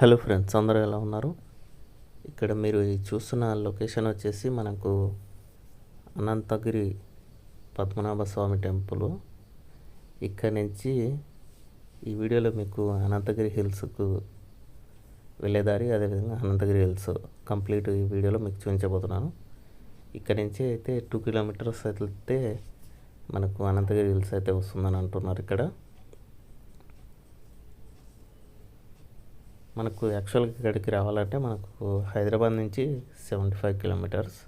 Hello friends, అందరూ ఎలా ఉన్నారు? ఇక్కడ మీరు ఈ చూస్తున్న లొకేషన్ వచ్చేసి మనకు అనంతగిరి పద్మనాభ స్వామి టెంపుల్. ఇక్కడ నుంచి ఈ వీడియోలో మీకు అనంతగిరి హిల్స్కు వెళ్ళేదారి, అదేవిధంగా అనంతగిరి హిల్స్ కంప్లీట్ ఈ వీడియోలో మీకు చూపించబోతున్నాను. ఇక్కడ నుంచి అయితే 2 కిలోమీటర్స్ వెళ్తే మనకు అనంతగిరి హిల్స్ అయితే వస్తుందని అంటున్నారు. ఇక్కడ మనకు యాక్చువల్గా ఇక్కడికి రావాలంటే మనకు హైదరాబాద్ నుంచి 75 కిలోమీటర్స్.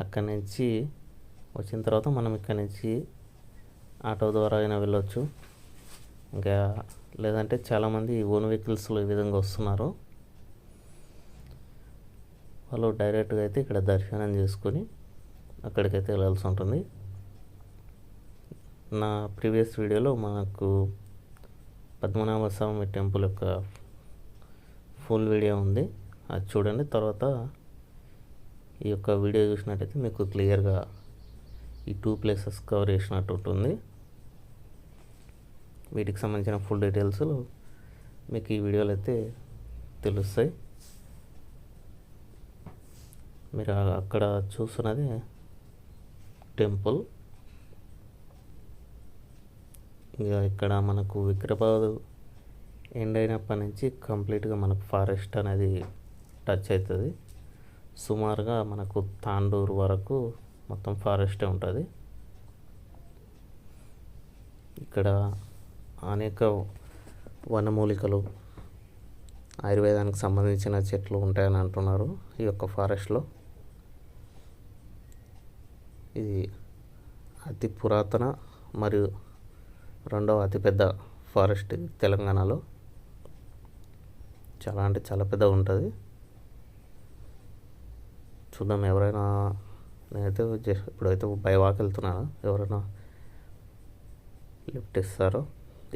అక్కడి నుంచి వచ్చిన తర్వాత మనం ఇక్కడ నుంచి ఆటో ద్వారా అయినా వెళ్ళొచ్చు, ఇంకా లేదంటే చాలామంది ఓన్ వెహికల్స్లో ఈ విధంగా వస్తున్నారు. వాళ్ళు డైరెక్ట్గా అయితే ఇక్కడ దర్శనం చేసుకొని అక్కడికైతే వెళ్ళాల్సి ఉంటుంది. నా ప్రీవియస్ వీడియోలో మనకు పద్మనాభ స్వామి టెంపుల్ యొక్క ఫుల్ వీడియో ఉంది, అది చూడండి. తర్వాత ఈ యొక్క వీడియో చూసినట్టయితే మీకు క్లియర్గా ఈ 2 ప్లేసెస్ కవర్ చేసినట్టు ఉంటుంది. వీటికి సంబంధించిన ఫుల్ డీటెయిల్స్ మీకు ఈ వీడియోలో అయితే తెలుస్తాయి. మీరు అక్కడ చూస్తున్నది టెంపుల్. ఇక ఇక్కడ మనకు వికారాబాద్ ఎండ్ అయినప్పటి నుంచి కంప్లీట్గా మనకు ఫారెస్ట్ అనేది టచ్ అవుతుంది. సుమారుగా మనకు తాండూరు వరకు మొత్తం ఫారెస్టే ఉంటుంది. ఇక్కడ అనేక వనమూలికలు, ఆయుర్వేదానికి సంబంధించిన చెట్లు ఉంటాయని అంటున్నారు ఈ యొక్క ఫారెస్ట్లో. ఇది అతి పురాతన మరియు రెండవ అతిపెద్ద ఫారెస్ట్ తెలంగాణలో. చాలా అంటే చాలా పెద్దగా ఉంటుంది. చూద్దాం, ఎవరైనా, నేనైతే ఇప్పుడైతే బై వాక్ వెళ్తున్నాను, ఎవరైనా లిఫ్ట్ ఇస్తారో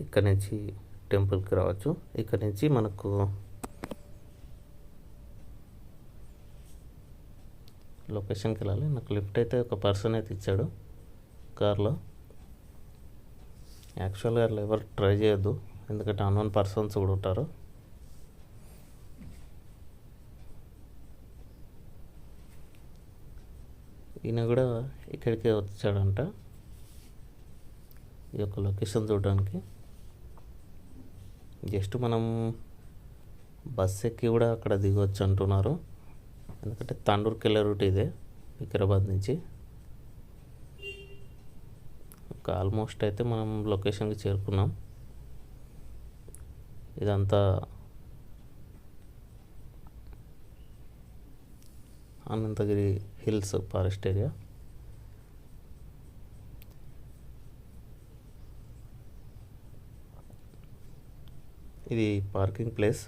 ఇక్కడ నుంచి టెంపుల్కి రావచ్చు. ఇక్కడ నుంచి మనకు లొకేషన్కి వెళ్ళాలి. నాకు లిఫ్ట్ అయితే ఒక పర్సన్ అయితే ఇచ్చాడు కార్లో. యాక్చువల్గా ఎవరు ట్రై చేయొద్దు, ఎందుకంటే అన్నోన్ పర్సన్స్ కూడా ఉంటారు. ఈయన కూడా ఇక్కడికే వచ్చాడంట ఈ యొక్క లొకేషన్ చూడడానికి. జస్ట్ మనం బస్ ఎక్కి కూడా అక్కడ దిగవచ్చు అంటున్నారు, ఎందుకంటే తాండూరుకి వెళ్ళే రూట్ ఇదే వికారాబాద్ నుంచి. ఆల్మోస్ట్ అయితే మనం లొకేషన్కి చేరుకున్నాం. ఇదంతా అనంతగిరి హిల్స్ ఫారెస్ట్ ఏరియా. ఇది పార్కింగ్ ప్లేస్.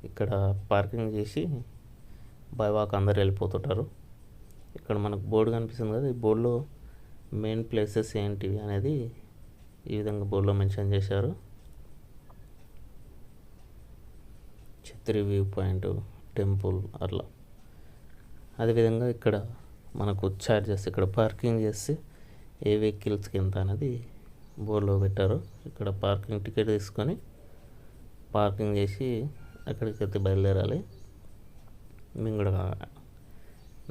ఇక్కడ పార్కింగ్ చేసి బై వాక్ అందరు వెళ్ళిపోతుంటారు. ఇక్కడ మనకు బోర్డు కనిపిస్తుంది కదా, ఈ బోర్డులో మెయిన్ ప్లేసెస్ ఏంటివి అనేది ఈ విధంగా బోర్డులో మెన్షన్ చేశారు. ఛత్రి వ్యూ పాయింట్, టెంపుల్ అట్లా. అదేవిధంగా ఇక్కడ మనకు ఛార్జెస్, ఇక్కడ పార్కింగ్ చేస్తే ఏ వెహికల్స్కి ఎంత అనేది బోర్డులో పెట్టారు. ఇక్కడ పార్కింగ్ టికెట్ తీసుకొని పార్కింగ్ చేసి అక్కడికైతే బయలుదేరాలి. మేము కూడా,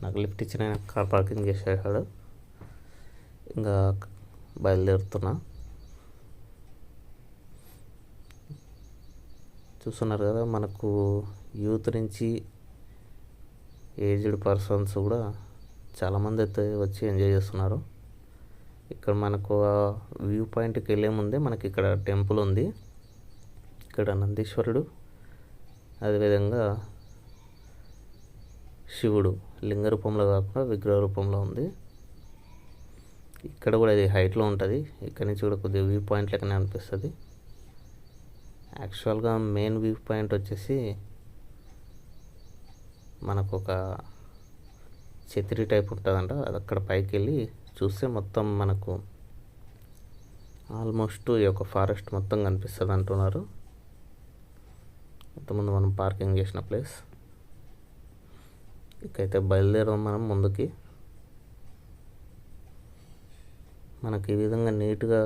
నాకు లిఫ్ట్ ఇచ్చిన కార్ పార్కింగ్ చేసేసాడు, ఇంకా బయలుదేరుతున్నా. చూస్తున్నారు కదా, మనకు యూత్ నుంచి ఏజ్డ్ పర్సన్స్ కూడా చాలామంది అయితే వచ్చి ఎంజాయ్ చేస్తున్నారు. ఇక్కడ మనకు వ్యూ పాయింట్కి వెళ్ళే ముందే మనకి ఇక్కడ టెంపుల్ ఉంది. ఇక్కడ నందీశ్వరుడు, అదేవిధంగా శివుడు లింగ రూపంలో కాకుండా విగ్రహ రూపంలో ఉంది. ఇక్కడ కూడా ఇది హైట్లో ఉంటుంది. ఇక్కడ నుంచి కూడా కొద్దిగా వ్యూ పాయింట్ లెక్కనే అనిపిస్తుంది. యాక్చువల్గా మెయిన్ వ్యూ పాయింట్ వచ్చేసి మనకు ఒక ఛత్రి టైప్ ఉంటుందంట, అది అక్కడ పైకి వెళ్ళి చూస్తే మొత్తం మనకు ఆల్మోస్ట్ ఈ యొక్క ఫారెస్ట్ మొత్తం కనిపిస్తుంది అంటున్నారు. ఇంతకుముందు మనం పార్కింగ్ చేసిన ప్లేస్. ఇకైతే బయలుదేరాం మనం ముందుకి. మనకి ఈ విధంగా నీట్గా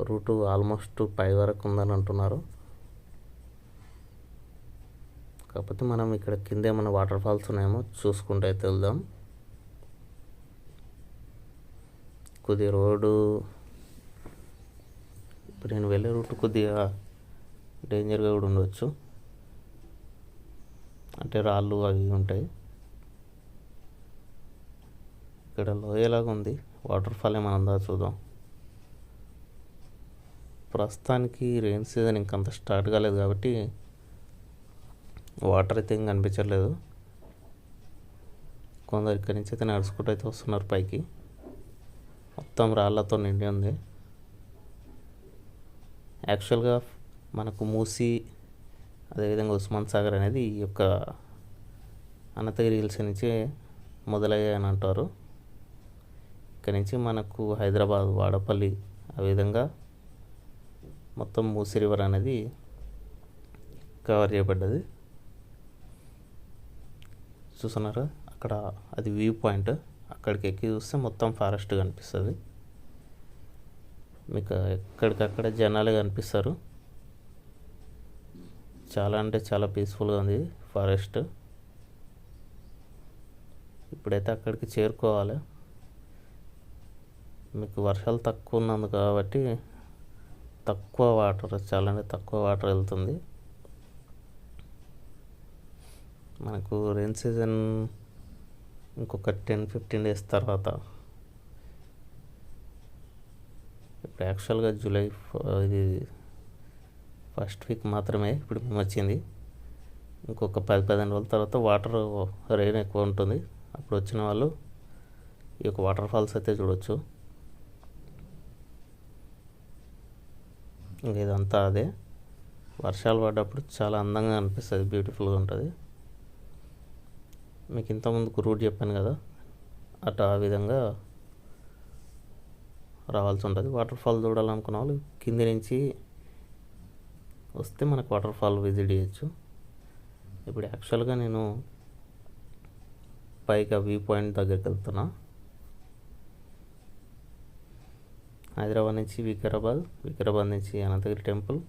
రూటు ఆల్మోస్ట్ పై వరకు ఉందని అంటున్నారు. కాకపోతే మనం ఇక్కడ కింద ఏమైనా వాటర్ ఫాల్స్ ఉన్నాయేమో చూసుకుంటూ అయితే వెళ్దాం. కొద్దిగా రోడ్డు ఇప్పుడు నేను వెళ్ళే రూట్ కొద్దిగా డేంజర్గా కూడా ఉండవచ్చు, అంటే రాళ్ళు అవి ఉంటాయి. ఇక్కడ లోయలాగా ఉంది, వాటర్ ఫాల్ ఏమైనా ఉందా చూద్దాం. ప్రస్తుతానికి రెయిన్ సీజన్ ఇంకంత స్టార్ట్ కాలేదు కాబట్టి వాటర్ అయితే ఏం కనిపించట్లేదు. కొందరు ఇక్కడి నుంచి అయితే నడుచుకుంటూ అయితే వస్తున్నారు పైకి. మొత్తం రాళ్ళతో నిండి ఉంది. యాక్చువల్గా మనకు మూసి అదేవిధంగా ఉస్మాన్ సాగర్ అనేది ఈ యొక్క అనంతగిరి హిల్స్ నుంచి మొదలయ్యాయని అంటారు. ఇక్కడ నుంచి మనకు హైదరాబాద్, వాడపల్లి ఆ విధంగా మొత్తం మూసి రివర్ అనేది కవర్ చేయబడ్డది. చూస్తున్నారా అక్కడ అది వ్యూ పాయింట్. అక్కడికి ఎక్కి చూస్తే మొత్తం ఫారెస్ట్ కనిపిస్తుంది. మీకు ఎక్కడికక్కడ జనాలే కనిపిస్తారు. చాలా అంటే చాలా పీస్ఫుల్గా ఉంది ఫారెస్ట్. ఇప్పుడైతే అక్కడికి చేరుకోవాలి. మీకు వర్షాలు తక్కువ ఉన్నందు కాబట్టి తక్కువ వాటర్, చాలా అంటే తక్కువ వాటర్ వెళ్తుంది. మనకు రెయిన్ సీజన్ ఇంకొక 10-15 డేస్ తర్వాత, ఇప్పుడు యాక్చువల్గా జూలై ఇది ఫస్ట్ వీక్ మాత్రమే ఇప్పుడు మేము వచ్చింది. ఇంకొక 10-15 రోజుల తర్వాత వాటర్ రెయిన్ ఎక్కువ ఉంటుంది. అప్పుడు వచ్చిన వాళ్ళు ఈ యొక్క వాటర్ ఫాల్స్ అయితే చూడవచ్చు. ఇంకా ఇదంతా అదే వర్షాలు పడ్డప్పుడు చాలా అందంగా అనిపిస్తుంది, బ్యూటిఫుల్గా ఉంటుంది. మీకు ఇంతకుముందుకు రూట్ చెప్పాను కదా, అటు ఆ విధంగా రావాల్సి ఉంటుంది. వాటర్ ఫాల్ చూడాలనుకున్న వాళ్ళు కింది నుంచి వస్తే మనకు వాటర్ ఫాల్ విజిట్ చేయొచ్చు. ఇప్పుడు యాక్చువల్గా నేను పైగా వ్యూ పాయింట్ దగ్గరికి వెళ్తున్నా. హైదరాబాద్ నుంచి వికారాబాద్ నుంచి అనంతగిరి టెంపుల్,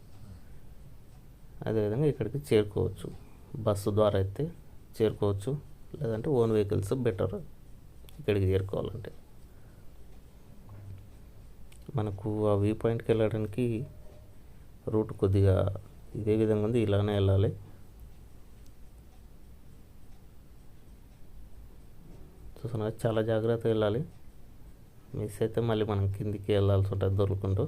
అదేవిధంగా ఇక్కడికి చేరుకోవచ్చు. బస్సు ద్వారా అయితే చేరుకోవచ్చు, లేదంటే ఓన్ వెహికల్స్ బెటర్ ఇక్కడికి చేరుకోవాలంటే. మనకు ఆ వ్యూ పాయింట్కి వెళ్ళడానికి రూట్ కొద్దిగా ఇదే విధంగా ఉంది, ఇలానే వెళ్ళాలి. చూస్తున్నా చాలా జాగ్రత్తగా వెళ్ళాలి. మిస్ అయితే మళ్ళీ మనం కిందికి వెళ్ళాల్సి ఉంటుంది దొరుకుంటూ.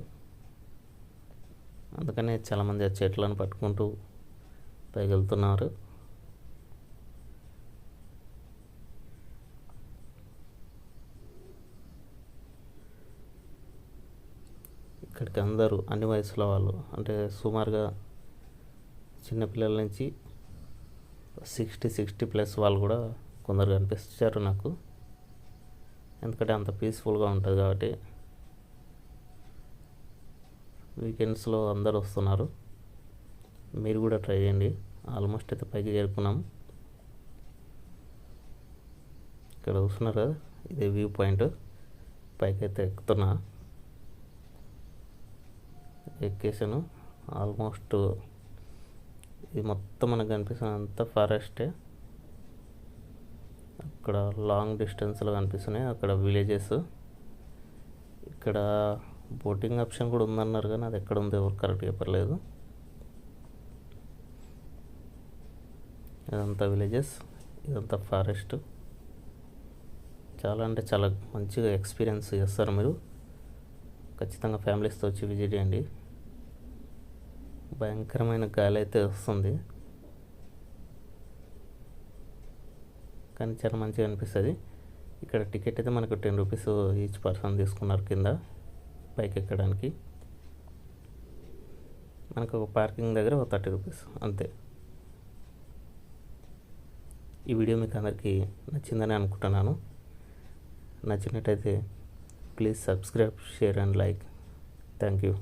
అందుకనే చాలామంది ఆ చెట్లను పట్టుకుంటూ పైకి వెళ్తున్నారు. ఇక్కడికి అందరూ అన్ని వయసుల వాళ్ళు, అంటే సుమారుగా చిన్నపిల్లల నుంచి 60+ వాళ్ళు కూడా కొందరు కనిపిస్తారు నాకు. ఎందుకంటే అంత పీస్ఫుల్గా ఉంటుంది కాబట్టి. వీకెండ్స్లో అందరు వస్తున్నారు. మీరు కూడా ట్రై చేయండి. ఆల్మోస్ట్ అయితే పైకి చేరుకున్నాం. ఇక్కడ చూస్తున్నారు కదా, ఇదే వ్యూ పాయింట్. పైకి అయితే ఎక్కుతున్నా. ఎక్కేసాను. ఆల్మోస్ట్ ఇది మొత్తం మనకు కనిపిస్తుంది అంతా ఫారెస్టే. అక్కడ లాంగ్ డిస్టెన్స్లో కనిపిస్తున్నాయి, అక్కడ విలేజెస్. ఇక్కడ బోటింగ్ ఆప్షన్ కూడా ఉందన్నారు కానీ అది ఎక్కడ ఉందో ఎవరు కరెక్ట్గా చెప్పలేదు. ఇదంతా విలేజెస్, ఇదంతా ఫారెస్ట్. చాలా అంటే చాలా మంచిగా ఎక్స్పీరియన్స్ చేస్తారు మీరు. ఖచ్చితంగా ఫ్యామిలీస్తో వచ్చి విజిట్ చేయండి. భయంకరమైన గాలి అయితే వస్తుంది, కానీ చాలా మంచిగా అనిపిస్తుంది. ఇక్కడ టికెట్ అయితే మనకు 10 రూపీస్ ఈచ్ పర్సన్ తీసుకున్నారు కింద పైకి ఎక్కడానికి. మనకు ఒక పార్కింగ్ దగ్గర ఒక 30 రూపీస్ అంతే. ఈ వీడియో మీకు అందరికీ నచ్చిందని అనుకుంటున్నాను. నచ్చినట్టయితే please subscribe, share and like. Thank you.